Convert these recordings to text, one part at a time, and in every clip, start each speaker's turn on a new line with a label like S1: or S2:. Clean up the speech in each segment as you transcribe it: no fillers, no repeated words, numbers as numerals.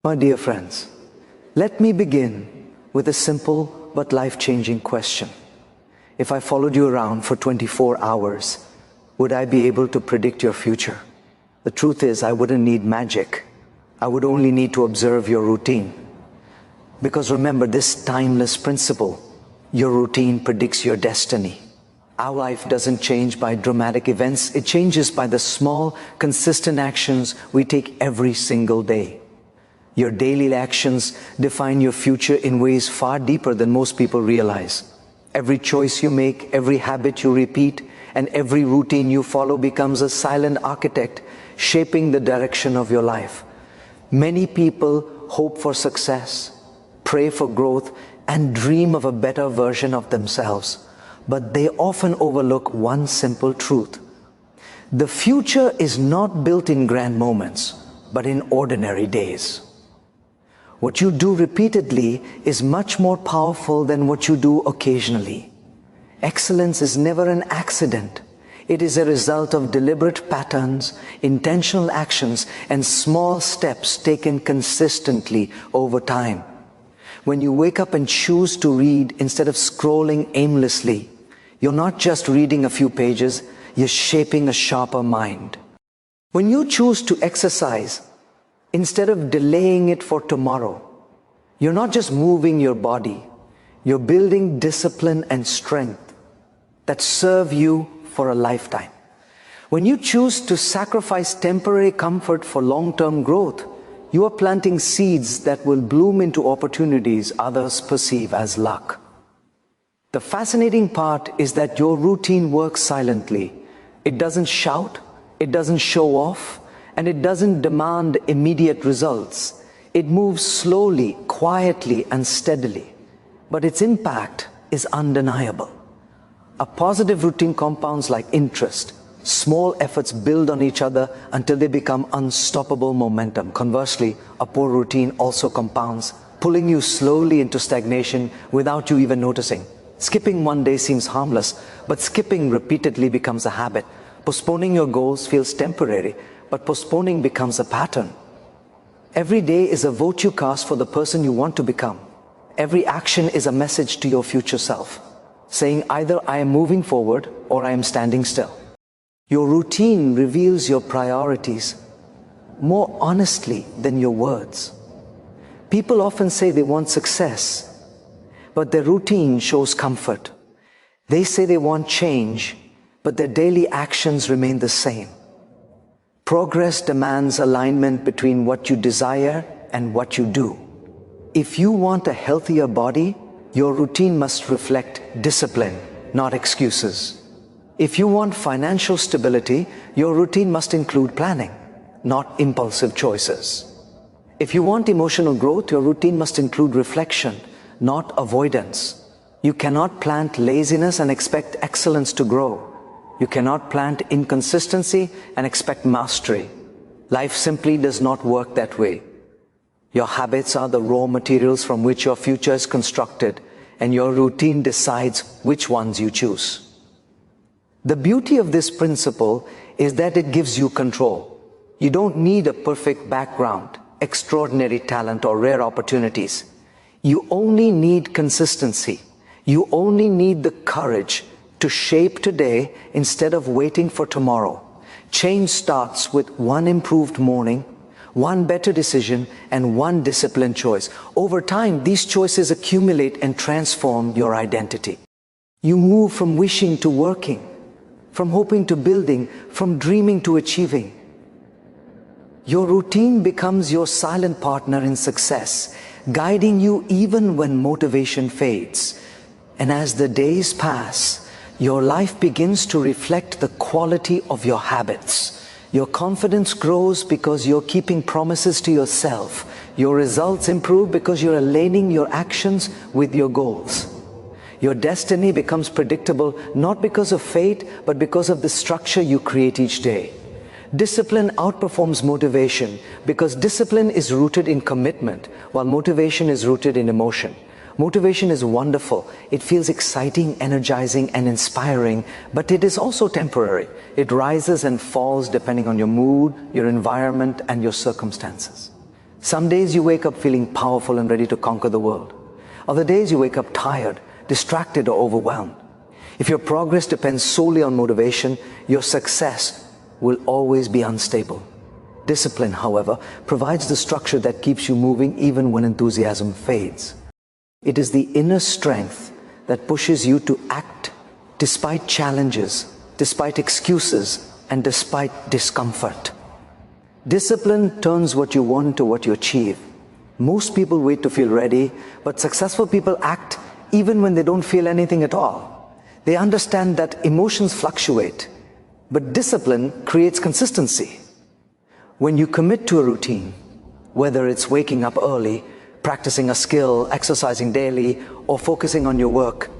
S1: My dear friends, let me begin with a simple but life-changing question. If I followed you around for 24 hours, would I be able to predict your future? The truth is, I wouldn't need magic. I would only need to observe your routine. Because remember this timeless principle, your routine predicts your destiny. Our life doesn't change by dramatic events, it changes by the small, consistent actions we take every single day. Your daily actions define your future in ways far deeper than most people realize. Every choice you make, every habit you repeat, and every routine you follow becomes a silent architect shaping the direction of your life. Many people hope for success, pray for growth, and dream of a better version of themselves. But they often overlook one simple truth. The future is not built in grand moments, but in ordinary days. What you do repeatedly is much more powerful than what you do occasionally. Excellence is never an accident. It is a result of deliberate patterns, intentional actions, and small steps taken consistently over time. When you wake up and choose to read instead of scrolling aimlessly, you're not just reading a few pages, you're shaping a sharper mind. When you choose to exercise instead of delaying it for tomorrow, you're not just moving your body, you're building discipline and strength that serve you for a lifetime. When you choose to sacrifice temporary comfort for long-term growth, you are planting seeds that will bloom into opportunities others perceive as luck. The fascinating part is that your routine works silently. It doesn't shout, it doesn't show off, and it doesn't demand immediate results. It moves slowly, quietly, and steadily. But its impact is undeniable. A positive routine compounds like interest. Small efforts build on each other until they become unstoppable momentum. Conversely, a poor routine also compounds, pulling you slowly into stagnation without you even noticing. Skipping one day seems harmless, but skipping repeatedly becomes a habit. Postponing your goals feels temporary, but postponing becomes a pattern. Every day is a vote you cast for the person you want to become. Every action is a message to your future self, saying either I am moving forward or I am standing still. Your routine reveals your priorities more honestly than your words. People often say they want success, but their routine shows comfort. They say they want change, but their daily actions remain the same. Progress demands alignment between what you desire and what you do. If you want a healthier body, your routine must reflect discipline, not excuses. If you want financial stability, your routine must include planning, not impulsive choices. If you want emotional growth, your routine must include reflection, not avoidance. You cannot plant laziness and expect excellence to grow. You cannot plant inconsistency and expect mastery. Life simply does not work that way. Your habits are the raw materials from which your future is constructed, and your routine decides which ones you choose. The beauty of this principle is that it gives you control. You don't need a perfect background, extraordinary talent, or rare opportunities. You only need consistency. You only need the courage to shape today instead of waiting for tomorrow. Change starts with one improved morning, one better decision, and one disciplined choice. Over time, these choices accumulate and transform your identity. You move from wishing to working, from hoping to building, from dreaming to achieving. Your routine becomes your silent partner in success, guiding you even when motivation fades. And as the days pass, your life begins to reflect the quality of your habits. Your confidence grows because you're keeping promises to yourself. Your results improve because you're aligning your actions with your goals. Your destiny becomes predictable not because of fate, but because of the structure you create each day. Discipline outperforms motivation because discipline is rooted in commitment, while motivation is rooted in emotion. Motivation is wonderful. It feels exciting, energizing, and inspiring, but it is also temporary. It rises and falls depending on your mood, your environment, and your circumstances. Some days you wake up feeling powerful and ready to conquer the world. Other days you wake up tired, distracted, or overwhelmed. If your progress depends solely on motivation, your success will always be unstable. Discipline, however, provides the structure that keeps you moving even when enthusiasm fades. It is the inner strength that pushes you to act despite challenges, despite excuses, and despite discomfort. Discipline turns what you want into what you achieve. Most people wait to feel ready, but successful people act even when they don't feel anything at all. They understand that emotions fluctuate, but discipline creates consistency. When you commit to a routine, whether it's waking up early, practicing a skill, exercising daily, or focusing on your work,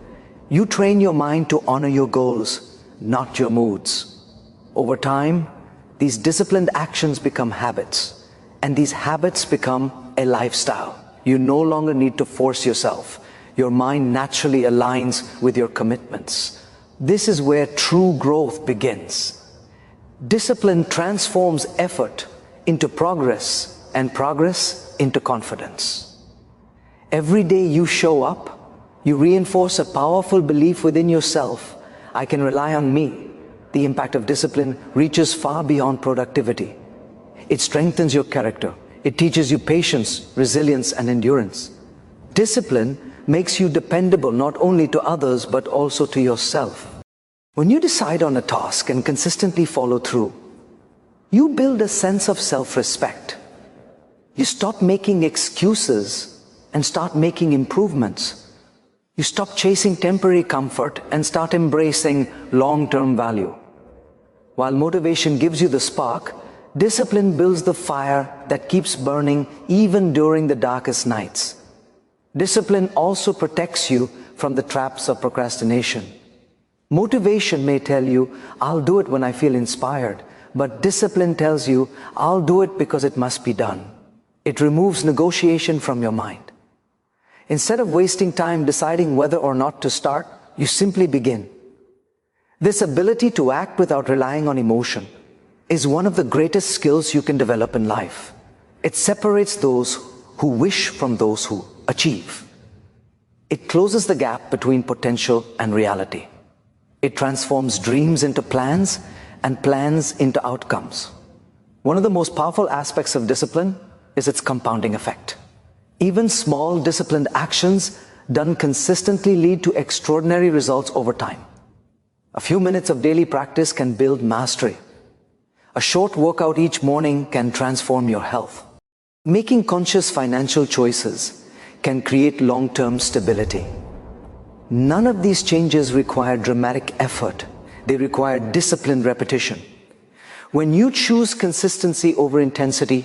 S1: you train your mind to honor your goals, not your moods. Over time, these disciplined actions become habits, and these habits become a lifestyle. You no longer need to force yourself. Your mind naturally aligns with your commitments. This is where true growth begins. Discipline transforms effort into progress, and progress into confidence. Every day you show up, you reinforce a powerful belief within yourself. I can rely on me. The impact of discipline reaches far beyond productivity. It strengthens your character. It teaches you patience, resilience, and endurance. Discipline makes you dependable not only to others but also to yourself. When you decide on a task and consistently follow through, you build a sense of self-respect. You stop making excuses and start making improvements. You stop chasing temporary comfort and start embracing long-term value. While motivation gives you the spark, discipline builds the fire that keeps burning even during the darkest nights. Discipline also protects you from the traps of procrastination. Motivation may tell you, I'll do it when I feel inspired, but discipline tells you, I'll do it because it must be done. It removes negotiation from your mind. Instead of wasting time deciding whether or not to start, you simply begin. This ability to act without relying on emotion is one of the greatest skills you can develop in life. It separates those who wish from those who achieve. It closes the gap between potential and reality. It transforms dreams into plans and plans into outcomes. One of the most powerful aspects of discipline is its compounding effect. Even small disciplined actions done consistently lead to extraordinary results over time. A few minutes of daily practice can build mastery. A short workout each morning can transform your health. Making conscious financial choices can create long-term stability. None of these changes require dramatic effort. They require disciplined repetition. When you choose consistency over intensity,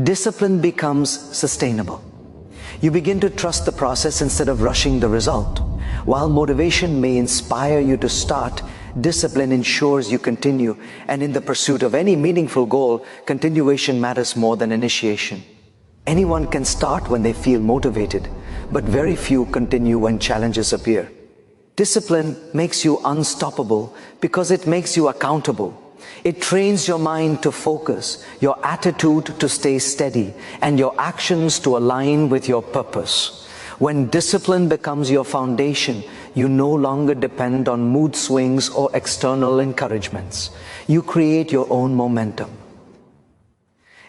S1: discipline becomes sustainable. You begin to trust the process instead of rushing the result. While motivation may inspire you to start, discipline ensures you continue, and in the pursuit of any meaningful goal, continuation matters more than initiation. Anyone can start when they feel motivated, but very few continue when challenges appear. Discipline makes you unstoppable because it makes you accountable. It trains your mind to focus, your attitude to stay steady, and your actions to align with your purpose. When discipline becomes your foundation, you no longer depend on mood swings or external encouragements. You create your own momentum.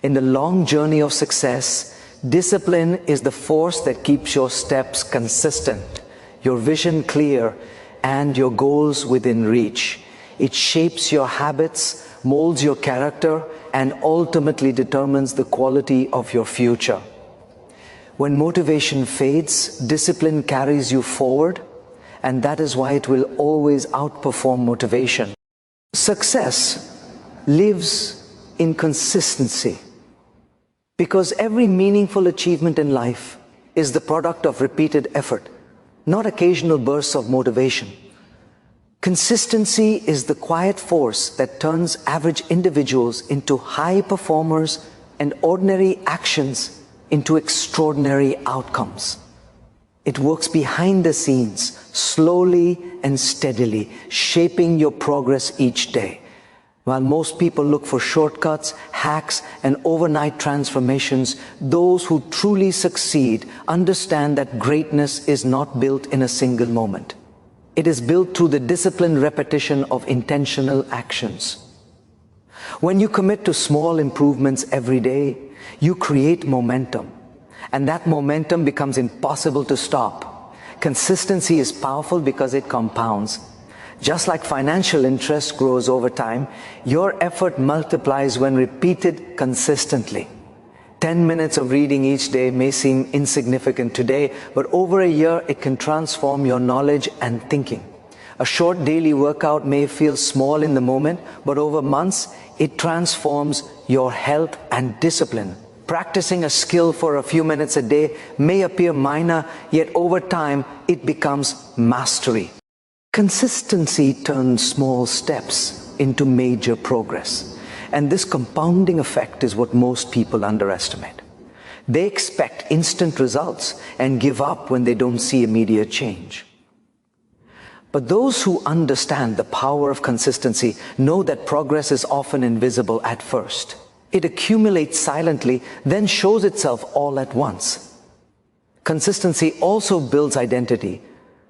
S1: In the long journey of success, discipline is the force that keeps your steps consistent, your vision clear, and your goals within reach. It shapes your habits, molds your character, and ultimately determines the quality of your future. When motivation fades, discipline carries you forward, and that is why it will always outperform motivation. Success lives in consistency, because every meaningful achievement in life is the product of repeated effort, not occasional bursts of motivation. Consistency is the quiet force that turns average individuals into high performers and ordinary actions into extraordinary outcomes. It works behind the scenes, slowly and steadily, shaping your progress each day. While most people look for shortcuts, hacks, and overnight transformations, those who truly succeed understand that greatness is not built in a single moment. It is built through the disciplined repetition of intentional actions. When you commit to small improvements every day, you create momentum, and that momentum becomes impossible to stop. Consistency is powerful because it compounds. Just like financial interest grows over time, your effort multiplies when repeated consistently. 10 minutes of reading each day may seem insignificant today, but over a year it can transform your knowledge and thinking. A short daily workout may feel small in the moment, but over months it transforms your health and discipline. Practicing a skill for a few minutes a day may appear minor, yet over time it becomes mastery. Consistency turns small steps into major progress, and this compounding effect is what most people underestimate. They expect instant results and give up when they don't see immediate change. But those who understand the power of consistency know that progress is often invisible at first. It accumulates silently, then shows itself all at once. Consistency also builds identity.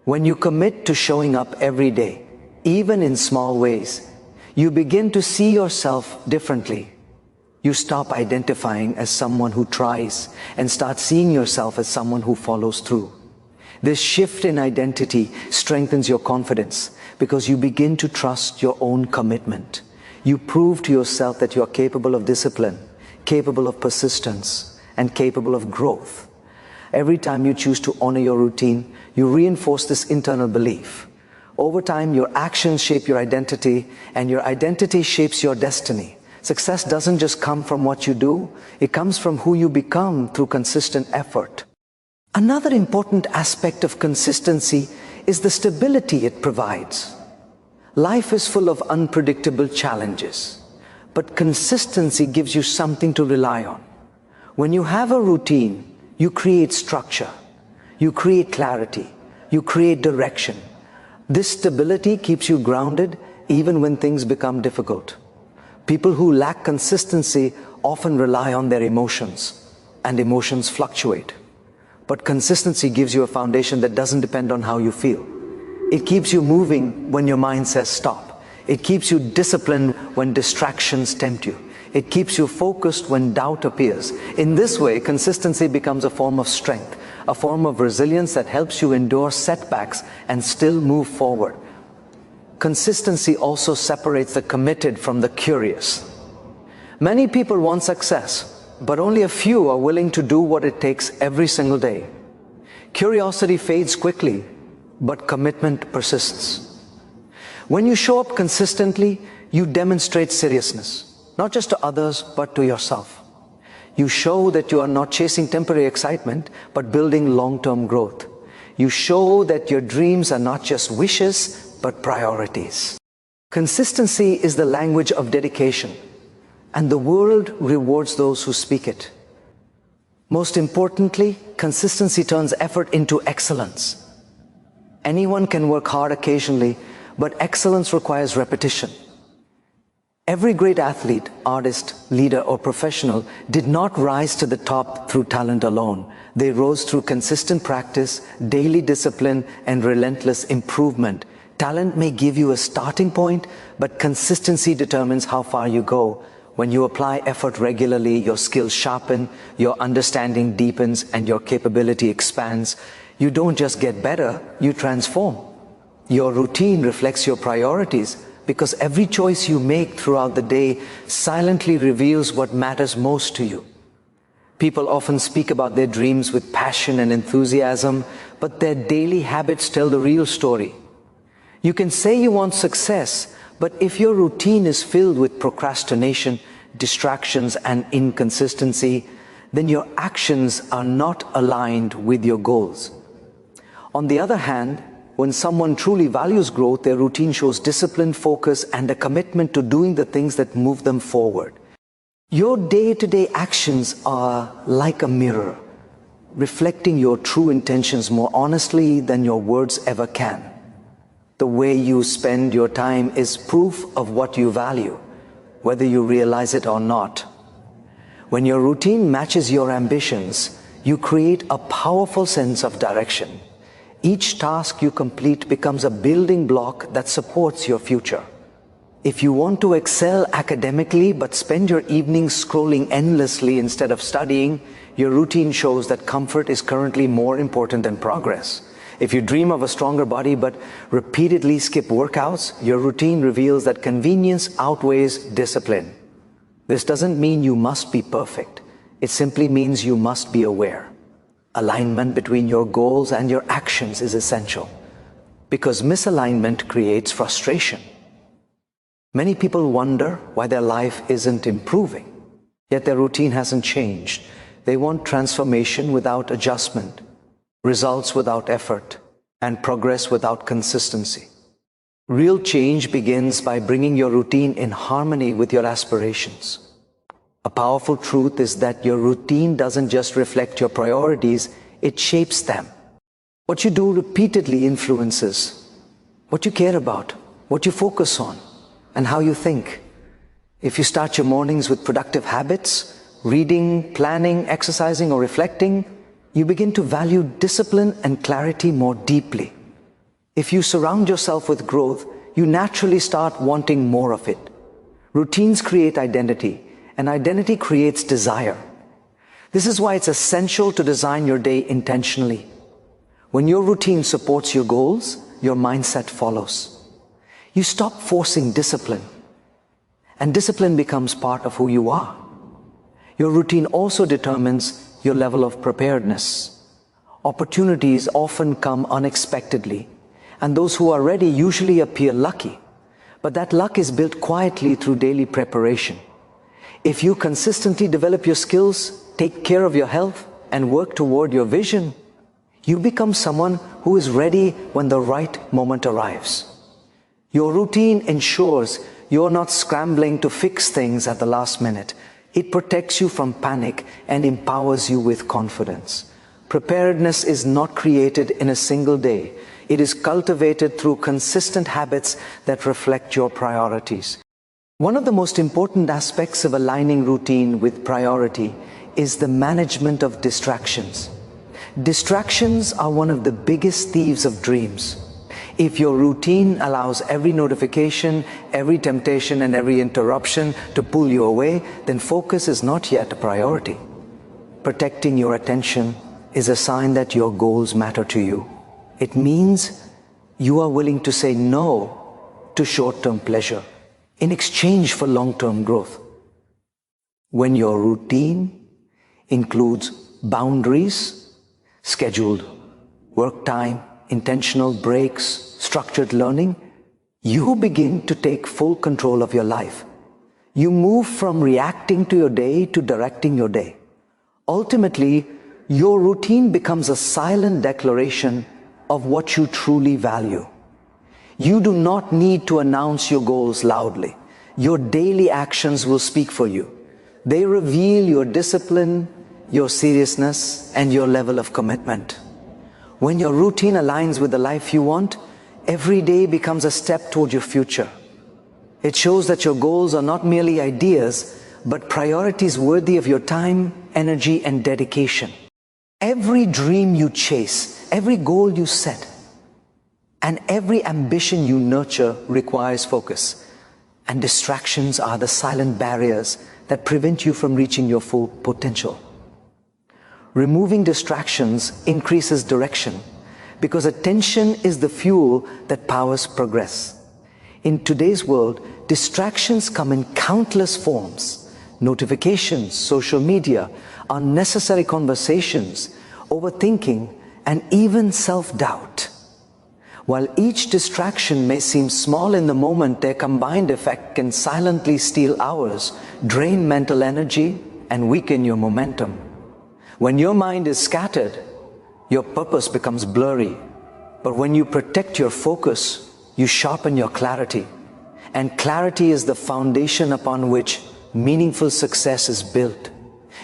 S1: When you commit to showing up every day, even in small ways, you begin to see yourself differently. You stop identifying as someone who tries and start seeing yourself as someone who follows through. This shift in identity strengthens your confidence because you begin to trust your own commitment. You prove to yourself that you are capable of discipline, capable of persistence, and capable of growth. Every time you choose to honor your routine, you reinforce this internal belief. Over time, your actions shape your identity, and your identity shapes your destiny. Success doesn't just come from what you do, it comes from who you become through consistent effort. Another important aspect of consistency is the stability it provides. Life is full of unpredictable challenges, but consistency gives you something to rely on. When you have a routine, you create structure, you create clarity, you create direction. This stability keeps you grounded even when things become difficult. People who lack consistency often rely on their emotions, and emotions fluctuate. But consistency gives you a foundation that doesn't depend on how you feel. It keeps you moving when your mind says stop. It keeps you disciplined when distractions tempt you. It keeps you focused when doubt appears. In this way, consistency becomes a form of strength, a form of resilience that helps you endure setbacks and still move forward. Consistency also separates the committed from the curious. Many people want success, but only a few are willing to do what it takes every single day. Curiosity fades quickly, but commitment persists. When you show up consistently, you demonstrate seriousness. Not just to others, but to yourself. You show that you are not chasing temporary excitement, but building long-term growth. You show that your dreams are not just wishes, but priorities. Consistency is the language of dedication, and the world rewards those who speak it. Most importantly, consistency turns effort into excellence. Anyone can work hard occasionally, but excellence requires repetition. Every great athlete, artist, leader, or professional did not rise to the top through talent alone. They rose through consistent practice, daily discipline, and relentless improvement. Talent may give you a starting point, but consistency determines how far you go. When you apply effort regularly, your skills sharpen, your understanding deepens, and your capability expands. You don't just get better, you transform. Your routine reflects your priorities, because every choice you make throughout the day silently reveals what matters most to you. People often speak about their dreams with passion and enthusiasm, but their daily habits tell the real story. You can say you want success, but if your routine is filled with procrastination, distractions, and inconsistency, then your actions are not aligned with your goals. On the other hand, when someone truly values growth, their routine shows discipline, focus, and a commitment to doing the things that move them forward. Your day-to-day actions are like a mirror, reflecting your true intentions more honestly than your words ever can. The way you spend your time is proof of what you value. whether you realize it or not. When your routine matches your ambitions, you create a powerful sense of direction. Each task you complete becomes a building block that supports your future. If you want to excel academically but spend your evenings scrolling endlessly instead of studying, your routine shows that comfort is currently more important than progress. If you dream of a stronger body but repeatedly skip workouts, your routine reveals that convenience outweighs discipline. This doesn't mean you must be perfect. It simply means you must be aware. Alignment between your goals and your actions is essential, because misalignment creates frustration. Many people wonder why their life isn't improving, yet their routine hasn't changed. They want transformation without adjustment, results without effort, and progress without consistency. Real change begins by bringing your routine in harmony with your aspirations. A powerful truth is that your routine doesn't just reflect your priorities, it shapes them. What you do repeatedly influences what you care about, what you focus on, and how you think. If you start your mornings with productive habits, reading, planning, exercising, or reflecting, you begin to value discipline and clarity more deeply. If you surround yourself with growth, you naturally start wanting more of it. Routines create identity, and identity creates desire. This is why it's essential to design your day intentionally. When your routine supports your goals, your mindset follows. You stop forcing discipline, and discipline becomes part of who you are. Your routine also determines your level of preparedness. Opportunities often come unexpectedly, and those who are ready usually appear lucky. But that luck is built quietly through daily preparation. If you consistently develop your skills, take care of your health, and work toward your vision, you become someone who is ready when the right moment arrives. Your routine ensures you're not scrambling to fix things at the last minute. It protects you from panic and empowers you with confidence. Preparedness is not created in a single day. It is cultivated through consistent habits that reflect your priorities. One of the most important aspects of aligning routine with priority is the management of distractions. Distractions are one of the biggest thieves of dreams. If your routine allows every notification, every temptation, and every interruption to pull you away, then focus is not yet a priority. Protecting your attention is a sign that your goals matter to you. It means you are willing to say no to short-term pleasure in exchange for long-term growth. When your routine includes boundaries, scheduled work time, intentional breaks, structured learning, you begin to take full control of your life. You move from reacting to your day to directing your day. Ultimately, your routine becomes a silent declaration of what you truly value. You do not need to announce your goals loudly. Your daily actions will speak for you. They reveal your discipline, your seriousness, and your level of commitment. When your routine aligns with the life you want, every day becomes a step toward your future. It shows that your goals are not merely ideas, but priorities worthy of your time, energy, and dedication. Every dream you chase, every goal you set, and every ambition you nurture requires focus. And distractions are the silent barriers that prevent you from reaching your full potential. Removing distractions increases direction, because attention is the fuel that powers progress. In today's world, distractions come in countless forms. Notifications, social media, unnecessary conversations, overthinking, and even self-doubt. While each distraction may seem small in the moment, their combined effect can silently steal hours, drain mental energy, and weaken your momentum. When your mind is scattered, your purpose becomes blurry. But when you protect your focus, you sharpen your clarity. And clarity is the foundation upon which meaningful success is built.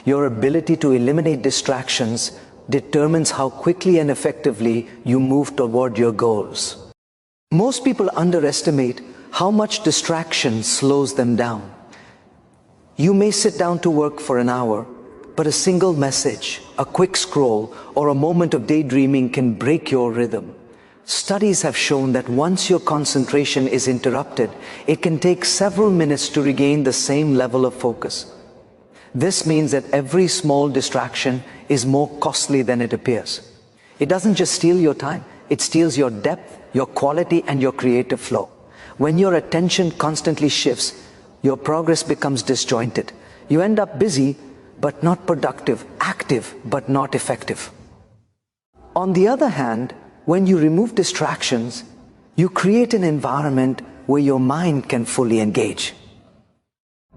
S1: Your ability to eliminate distractions determines how quickly and effectively you move toward your goals. Most people underestimate how much distraction slows them down. You may sit down to work for an hour, but a single message, a quick scroll, or a moment of daydreaming can break your rhythm. Studies have shown that once your concentration is interrupted, it can take several minutes to regain the same level of focus. This means that every small distraction is more costly than it appears. It doesn't just steal your time, it steals your depth, your quality, and your creative flow. When your attention constantly shifts, your progress becomes disjointed. You end up busy, but not productive, active, but not effective. On the other hand, when you remove distractions, you create an environment where your mind can fully engage.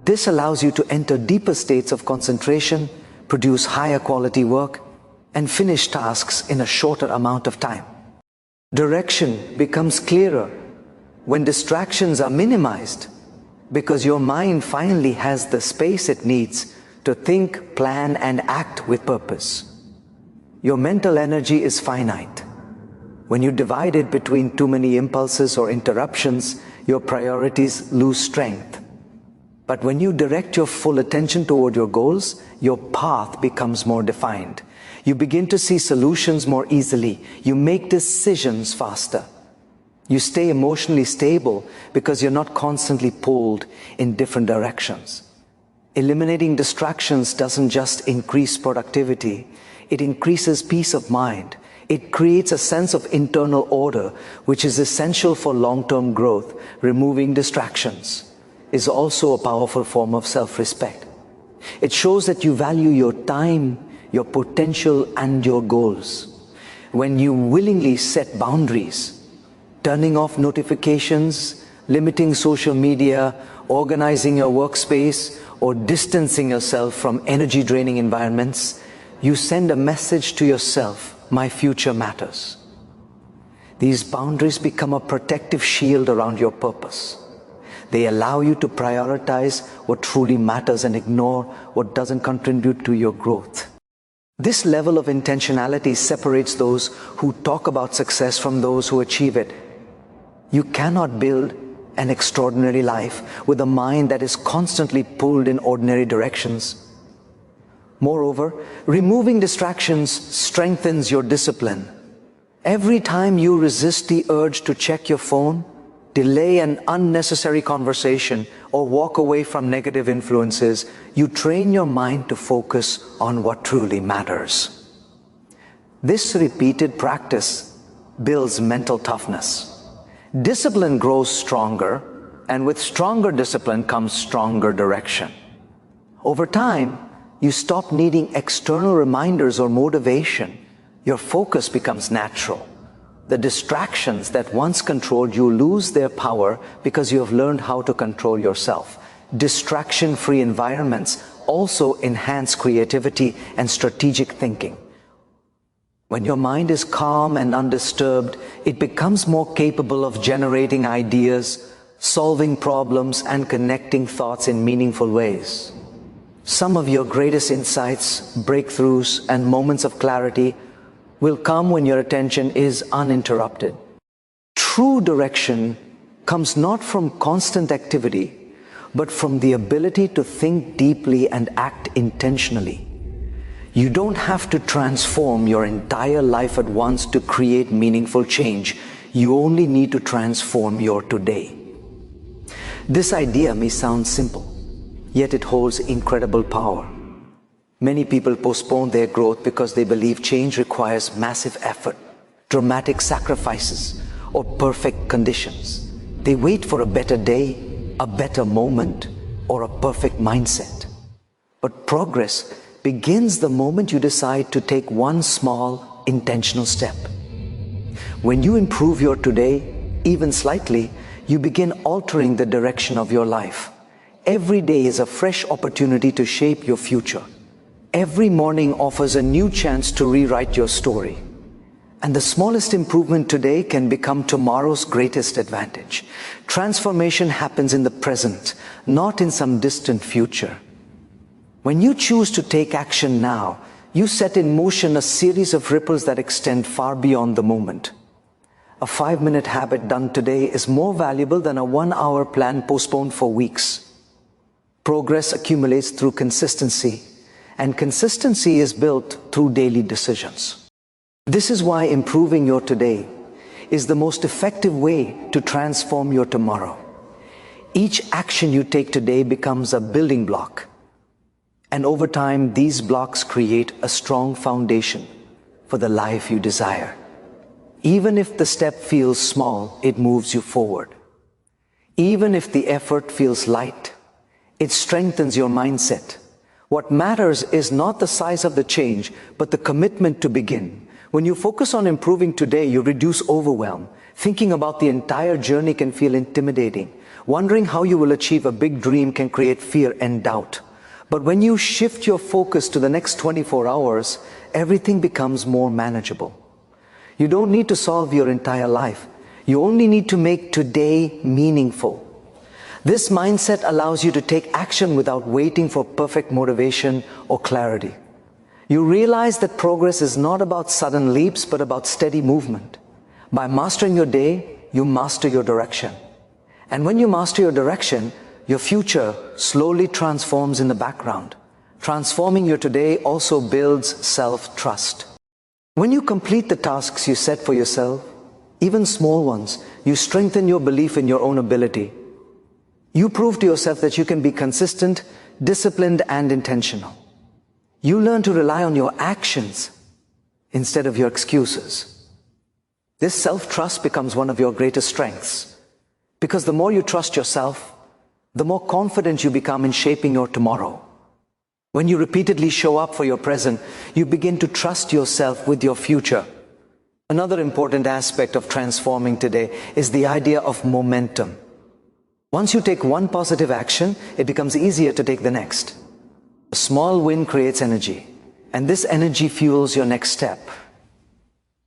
S1: This allows you to enter deeper states of concentration, produce higher quality work, and finish tasks in a shorter amount of time. Direction becomes clearer when distractions are minimized, because your mind finally has the space it needs to think, plan, and act with purpose. Your mental energy is finite. When you divide it between too many impulses or interruptions, your priorities lose strength. But when you direct your full attention toward your goals, your path becomes more defined. You begin to see solutions more easily. You make decisions faster. You stay emotionally stable because you're not constantly pulled in different directions. Eliminating distractions doesn't just increase productivity, it increases peace of mind. It creates a sense of internal order, which is essential for long-term growth. Removing distractions is also a powerful form of self-respect. It shows that you value your time, your potential, and your goals. When you willingly set boundaries, turning off notifications, limiting social media, organizing your workspace, or distancing yourself from energy-draining environments, you send a message to yourself: my future matters. These boundaries become a protective shield around your purpose. They allow you to prioritize what truly matters and ignore what doesn't contribute to your growth. This level of intentionality separates those who talk about success from those who achieve it. You cannot build an extraordinary life with a mind that is constantly pulled in ordinary directions. Moreover, removing distractions strengthens your discipline. Every time you resist the urge to check your phone, delay an unnecessary conversation, or walk away from negative influences, you train your mind to focus on what truly matters. This repeated practice builds mental toughness. Discipline grows stronger, and with stronger discipline comes stronger direction. Over time, you stop needing external reminders or motivation. Your focus becomes natural. The distractions that once controlled you lose their power because you have learned how to control yourself. Distraction-free environments also enhance creativity and strategic thinking. When your mind is calm and undisturbed, it becomes more capable of generating ideas, solving problems, and connecting thoughts in meaningful ways. Some of your greatest insights, breakthroughs, and moments of clarity will come when your attention is uninterrupted. True direction comes not from constant activity, but from the ability to think deeply and act intentionally. You don't have to transform your entire life at once to create meaningful change. You only need to transform your today. This idea may sound simple, yet it holds incredible power. Many people postpone their growth because they believe change requires massive effort, dramatic sacrifices, or perfect conditions. They wait for a better day, a better moment, or a perfect mindset. But progress begins the moment you decide to take one small, intentional step. When you improve your today, even slightly, you begin altering the direction of your life. Every day is a fresh opportunity to shape your future. Every morning offers a new chance to rewrite your story. And the smallest improvement today can become tomorrow's greatest advantage. Transformation happens in the present, not in some distant future. When you choose to take action now, you set in motion a series of ripples that extend far beyond the moment. A 5-minute habit done today is more valuable than a 1-hour plan postponed for weeks. Progress accumulates through consistency, and consistency is built through daily decisions. This is why improving your today is the most effective way to transform your tomorrow. Each action you take today becomes a building block, and over time, these blocks create a strong foundation for the life you desire. Even if the step feels small, it moves you forward. Even if the effort feels light, it strengthens your mindset. What matters is not the size of the change, but the commitment to begin. When you focus on improving today, you reduce overwhelm. Thinking about the entire journey can feel intimidating. Wondering how you will achieve a big dream can create fear and doubt. But when you shift your focus to the next 24 hours, everything becomes more manageable. You don't need to solve your entire life. You only need to make today meaningful. This mindset allows you to take action without waiting for perfect motivation or clarity. You realize that progress is not about sudden leaps, but about steady movement. By mastering your day, you master your direction. And when you master your direction, your future slowly transforms in the background. Transforming your today also builds self-trust. When you complete the tasks you set for yourself, even small ones, you strengthen your belief in your own ability. You prove to yourself that you can be consistent, disciplined, and intentional. You learn to rely on your actions instead of your excuses. This self-trust becomes one of your greatest strengths, because the more you trust yourself, the more confident you become in shaping your tomorrow. When you repeatedly show up for your present, you begin to trust yourself with your future. Another important aspect of transforming today is the idea of momentum. Once you take one positive action, it becomes easier to take the next. A small win creates energy, and this energy fuels your next step.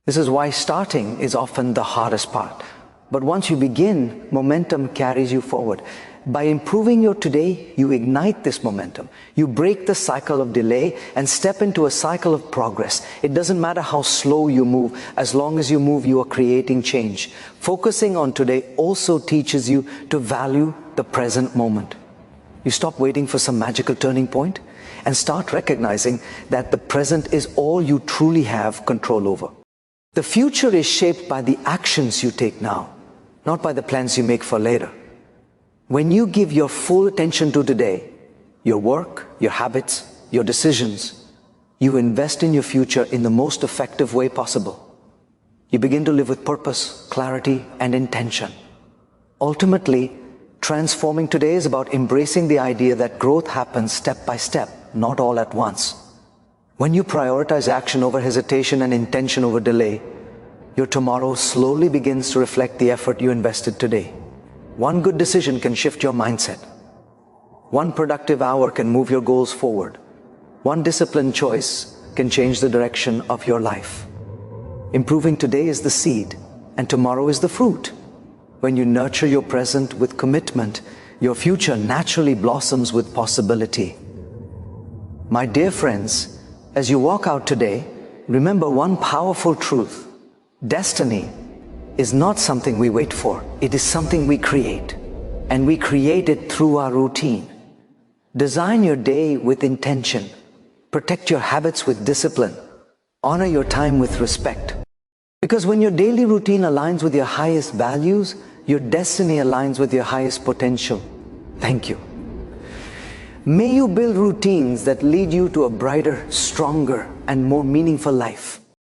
S1: This is why starting is often the hardest part. But once you begin, momentum carries you forward. By improving your today, you ignite this momentum. You break the cycle of delay and step into a cycle of progress. It doesn't matter how slow you move. As long as you move, you are creating change. Focusing on today also teaches you to value the present moment. You stop waiting for some magical turning point and start recognizing that the present is all you truly have control over. The future is shaped by the actions you take now, not by the plans you make for later. When you give your full attention to today, your work, your habits, your decisions, you invest in your future in the most effective way possible. You begin to live with purpose, clarity, and intention. Ultimately, transforming today is about embracing the idea that growth happens step by step, not all at once. When you prioritize action over hesitation and intention over delay, your tomorrow slowly begins to reflect the effort you invested today. One good decision can shift your mindset. One productive hour can move your goals forward. One disciplined choice can change the direction of your life. Improving today is the seed, and tomorrow is the fruit. When you nurture your present with commitment, your future naturally blossoms with possibility. My dear friends, as you walk out today, remember one powerful truth. Destiny is not something we wait for. It is something we create. And we create it through our routine. Design your day with intention. Protect your habits with discipline. Honor your time with respect. Because when your daily routine aligns with your highest values, your destiny aligns with your highest potential. Thank you. May you build routines that lead you to a brighter, stronger, and more meaningful life.